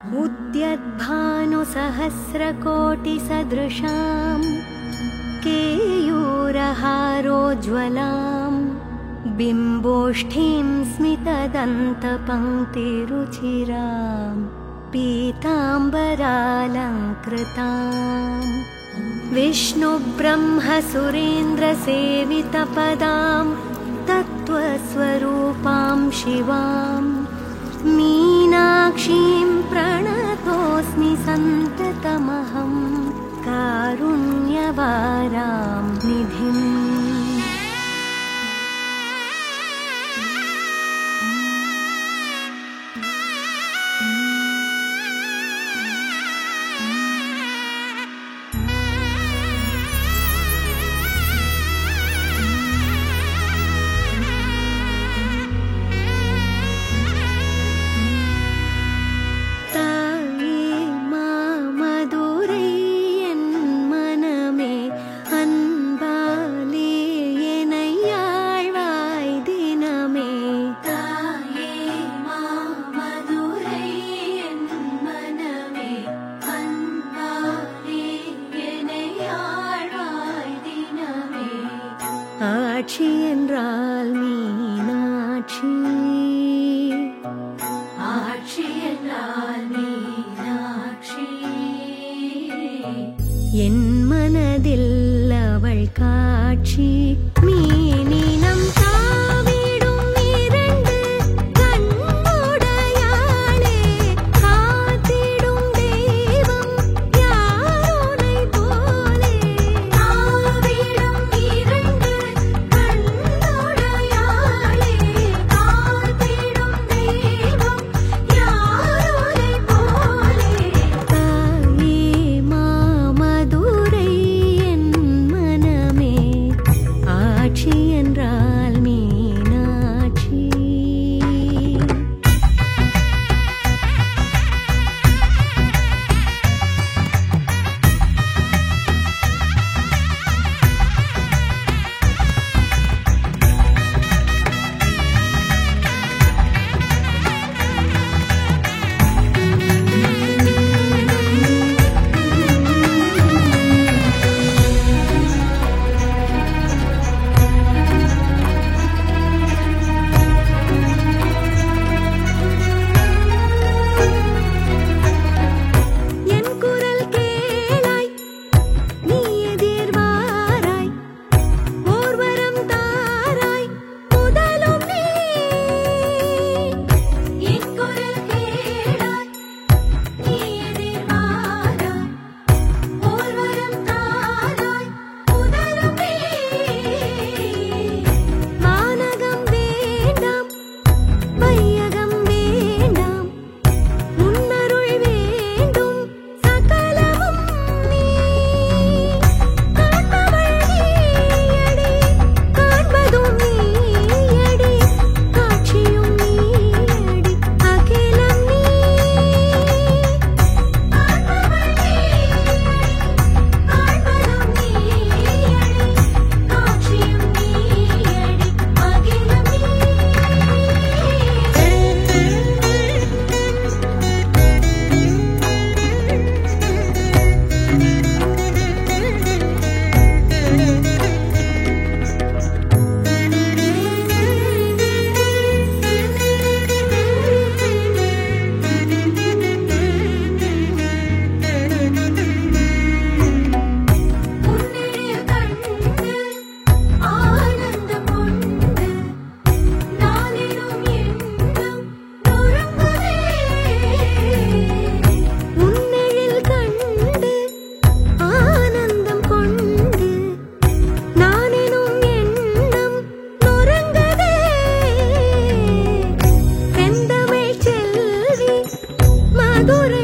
उद्यद्भानुसहस्रकोटिसदृशां केयूरहारोज्ज्वलां बिम्बोष्ठीं स्मितदन्तपङ्क्तिरुचिरां पीताम्बरालङ्कृताम् विष्णुब्रह्मसुरेन्द्रसेवितपदां तत्त्वस्वरूपां शिवां मीनाक्षीं प्रणतोऽस्मि सन्ततमहं कारुण्यवारां निधिम्। ஆட்சி என்றால் மீனாட்சி, ஆட்சி என்றால் மீனாட்சி, என் மனதில் அவள் காட்சி. மீனினம் தாவிடும் இரண்டு கண்ணுடையாளே, காத்திடும் தெய்வம் யாருனை போலே. தாவிடும் இரண்டு கண்ணுடையாளே, காத்திடும் தெய்வம் யாருனை போலே. தாயே மாமதுரை என் மனமே, ஆட்சி என்றால் மீனாட்சி. என் குரல் கேளாய் நீ எதிர்வாராய், ஓர்வரம் தாராய் முதலும் நீ. என் குரல் கேளாய் நீ எதிர்வாராய், ஓர்வரம் தாராய் முதலும் நீ. வானகம் வேண்டாம் வையகம் வேண்டாம், உன்னருள் வேண்டும் சகலமும் நீ. காண்பவள் நீயடி, காண்பதும் நீயடி, காட்சியும் நீயடி, அகிலம் நீ. காண்பவள் நீயடி, காண்பதும் நீயடி, காட்சியும் நீயடி, அகிலம் நீ. உன்னில் கண்டு ஆனந்தம் கொண்டு நாளிலும் எண்ணம் நொறுங்குதே. உன்னில் கண்டு ஆனந்தம் கொண்டு நானினும் எண்ணம் நொறுங்குதே. செந்தமிழ் செல்வி மதுரை